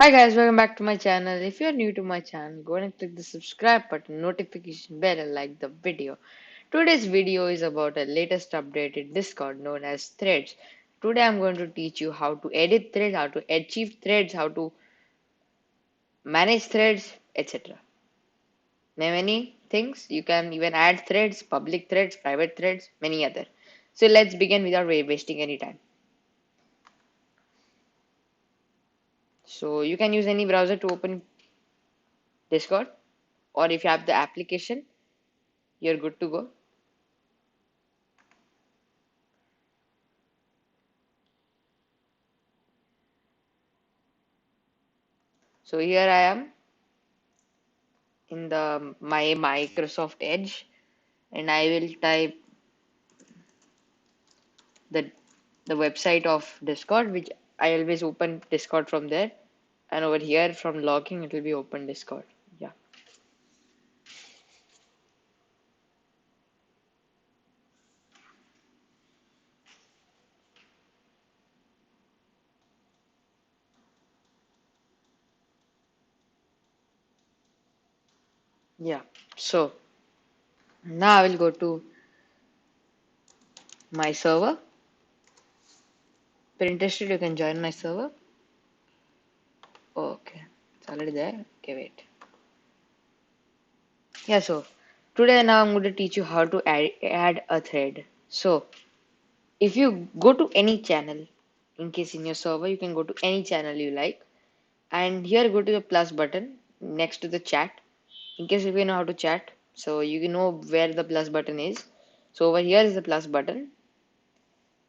Hi guys, welcome back to my channel. If you're new to my channel, go ahead and click the subscribe button, notification bell, and like the video. Today's video is about a latest update in Discord known as Threads. Today I'm going to teach you how to edit threads, how to achieve threads, how to manage threads, etc. Many things. You can even add threads, public threads, private threads, many other. So let's begin without wasting any time. So you can use any browser to open Discord, or if you have the application, you're good to go. So here I am in the my Microsoft Edge, and I will type the the website of Discord, which I always open Discord from there, and over here from logging it will be open Discord. Yeah, yeah. So now I will go to my server. If you're interested, you can join my server. Okay, it's already there. Okay, wait. Yeah, so today now I'm going to teach you how to add a thread. So if you go to any channel, in case in your server, you can go to any channel you like, and here go to the plus button next to the chat. In case if you know how to chat, so you can know where the plus button is. So over here is the plus button,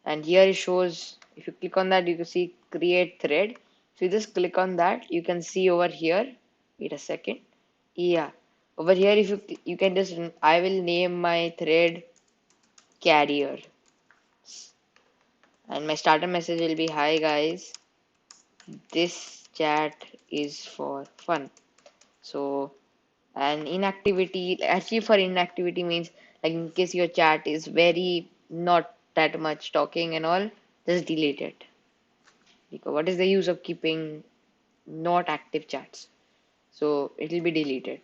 and here it shows. If you click on that, you can see create thread. So you just click on that. You can see over here. Wait a second. Yeah, over here if you can just I will name my thread carrier, and my starter message will be hi guys, this chat is for fun. So, and inactivity, actually for inactivity means like in case your chat is very not that much talking and all, just delete it. Because what is the use of keeping not active chats? So it will be deleted.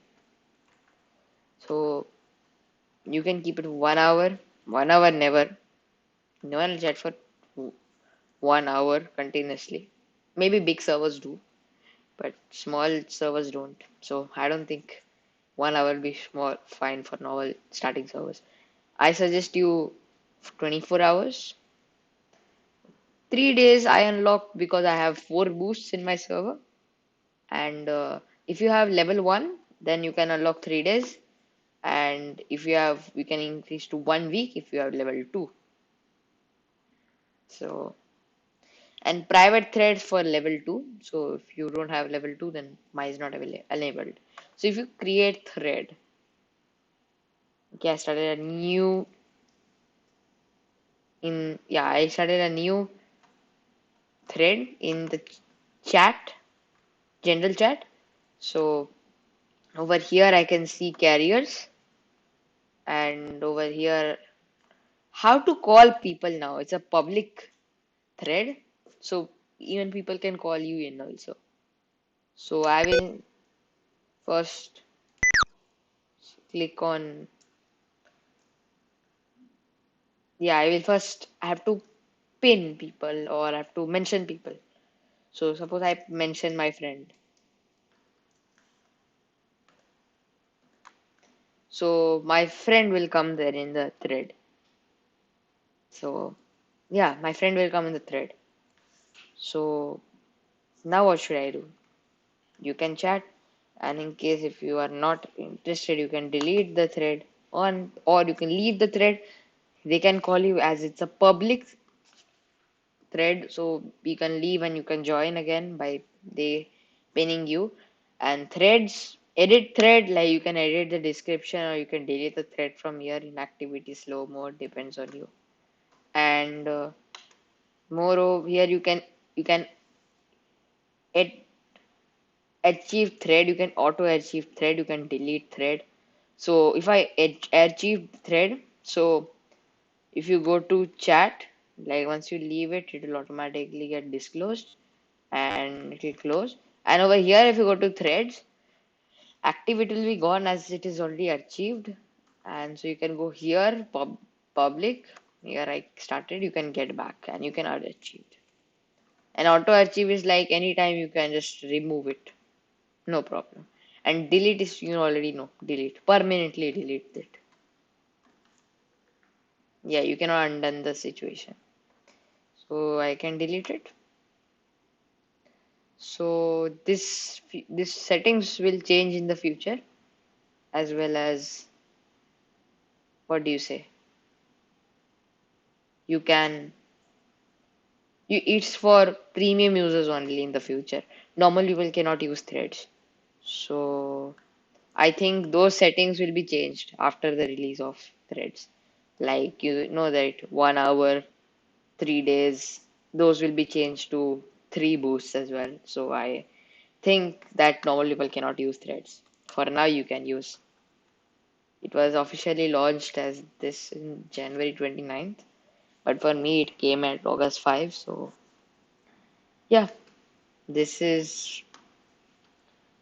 So you can keep it 1 hour, 1 hour never. No one will chat for 1 hour continuously. Maybe big servers do, but small servers don't. So I don't think 1 hour will be small fine for normal starting servers. I suggest you 24 hours. 3 days I unlock because I have 4 boosts in my server. And if you have level 1, then you can unlock 3 days. And if you have, you can increase to 1 week if you have level 2. So, and private threads for level 2. So if you don't have level 2, then mine is not enabled. So if you create thread, okay, I started a new thread in the chat, general chat. So over here I can see carriers, and over here how to call people now. It's a public thread, so even people can call you in also. So I will first click on, yeah, I will first I have to pin people or I have to mention people. So suppose I mention my friend. So my friend will come there in the thread. So yeah, my friend will come in the thread. So now what should I do? You can chat, and in case if you are not interested, you can delete the thread on, or you can leave the thread. They can call you as it's a public thread, so you can leave and you can join again by they pinning you. And threads, edit thread, like you can edit the description or you can delete the thread from here in activity slow mode, depends on you. And moreover, here you can ed achieve thread, you can auto achieve thread, you can delete thread. So if I achieve thread, so if you go to chat, like once you leave it, it will automatically get disclosed and it will close. And over here, if you go to threads, activity will be gone as it is already achieved. And so you can go here, public. Here I started, you can get back and you can add achieved. And auto achieve is like anytime you can just remove it. No problem. And delete is you already know. Delete. Permanently delete it. Yeah, you cannot undo the situation. So I can delete it. So this settings will change in the future as well as what do you say? You can it's for premium users only in the future. Normal people cannot use threads. So I think those settings will be changed after the release of threads. Like you know that 1 hour, 3 days, those will be changed to 3 boosts as well. So I think that normal people cannot use threads. For now, you can use. It was officially launched as this in January 29th, but for me it came at August 5. So yeah, this is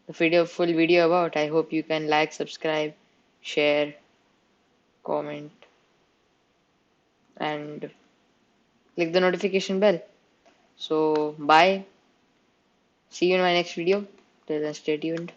the full video about. I hope you can like, subscribe, share, comment, and click the notification bell. So bye. See you in my next video. Till then, stay tuned.